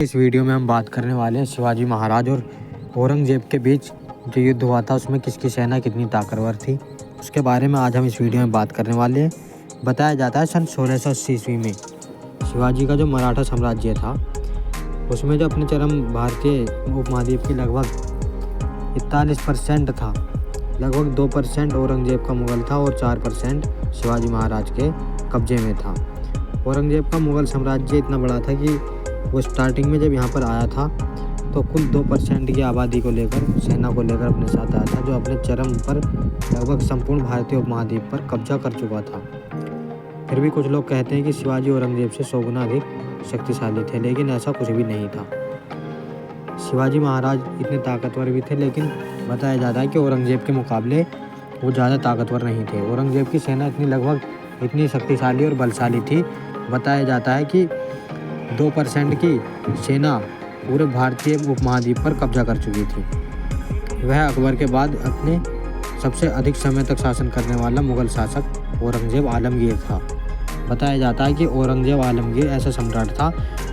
इस वीडियो में हम बात करने वाले हैं शिवाजी महाराज और औरंगजेब के बीच जो युद्ध हुआ था उसमें किसकी सेना कितनी ताकतवर थी, उसके बारे में आज हम इस वीडियो में बात करने वाले हैं। बताया जाता है सन 1680 ईस्वी में शिवाजी का जो मराठा साम्राज्य था उसमें जो अपने चरम भारतीय उपमहाद्वीप की लगभग 41% था, लगभग 2% औरंगजेब का मुगल था और 4% शिवाजी महाराज के कब्जे में था। औरंगजेब का मुगल साम्राज्य इतना बड़ा था कि वो स्टार्टिंग में जब यहाँ पर आया था तो कुल 2% की आबादी को लेकर, सेना को लेकर अपने साथ आया था, जो अपने चरम पर लगभग संपूर्ण भारतीय उपमहाद्वीप पर कब्जा कर चुका था। फिर भी कुछ लोग कहते हैं कि शिवाजी औरंगजेब से 100 गुना अधिक शक्तिशाली थे, लेकिन ऐसा कुछ भी नहीं था। शिवाजी महाराज इतने ताकतवर भी थे, लेकिन बताया जाता है कि औरंगजेब के मुकाबले वो ज़्यादा ताकतवर नहीं थे। औरंगजेब की सेना इतनी शक्तिशाली और बलशाली थी, बताया जाता है कि 2% की सेना पूरे भारतीय उपमहाद्वीप पर कब्जा कर चुकी थी। वह अकबर के बाद अपने सबसे अधिक समय तक शासन करने वाला मुगल शासक औरंगजेब आलमगीर था। बताया जाता है कि औरंगजेब आलमगीर ऐसा सम्राट था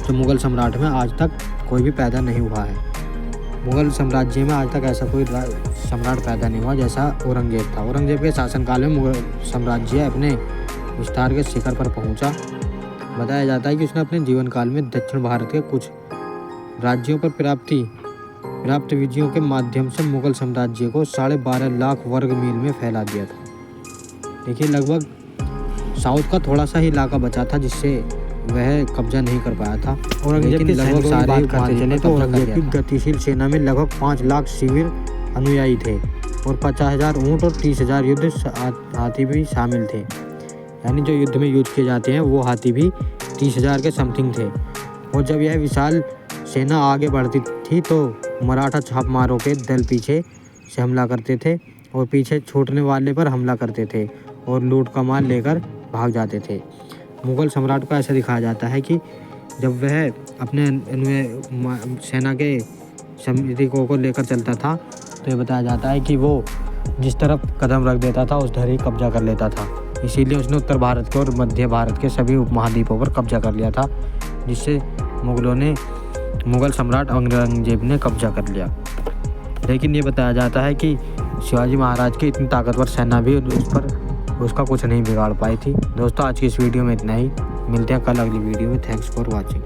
जो मुगल सम्राट में आज तक कोई भी पैदा नहीं हुआ है। मुगल साम्राज्य में आज तक ऐसा कोई सम्राट पैदा नहीं हुआ जैसा औरंगजेब था। औरंगजेब के शासनकाल में मुगल साम्राज्य अपने विस्तार के शिखर पर पहुंचा। बताया जाता है कि उसने अपने जीवन काल में दक्षिण भारत के कुछ राज्यों पर प्राप्त विजयों के माध्यम से मुगल साम्राज्य को 12.5 लाख वर्ग मील में फैला दिया था। देखिए, लगभग साउथ का थोड़ा सा ही इलाका बचा था जिससे वह कब्जा नहीं कर पाया था। औरंगजेब के लगभग सारे करते चले तो औरंगजेब की गतिशील सेना में लगभग 5 लाख शिविर अनुयायी थे और 50,000 ऊँट और 30,000 युद्ध हाथी भी शामिल थे। यानी जो युद्ध में यूज किए जाते हैं वो हाथी भी 30,000 के समथिंग थे। और जब यह विशाल सेना आगे बढ़ती थी तो मराठा छापमारों के दल पीछे से हमला करते थे और पीछे छूटने वाले पर हमला करते थे और लूट का माल लेकर भाग जाते थे। मुगल सम्राट को ऐसा दिखाया जाता है कि जब वह अपने सेना के सैनिकों को लेकर चलता था तो ये बताया जाता है कि वो जिस तरफ कदम रख देता था उस धर ही कब्जा कर लेता था। इसीलिए उसने उत्तर भारत के और मध्य भारत के सभी उपमहाद्वीपों पर कब्जा कर लिया था, जिससे मुगल सम्राट औरंगजेब ने कब्जा कर लिया। लेकिन ये बताया जाता है कि शिवाजी महाराज की इतनी ताकतवर सेना भी उसका कुछ नहीं बिगाड़ पाई थी। दोस्तों, आज की इस वीडियो में इतना ही। मिलते हैं कल अगली वीडियो में। Thanks for watching.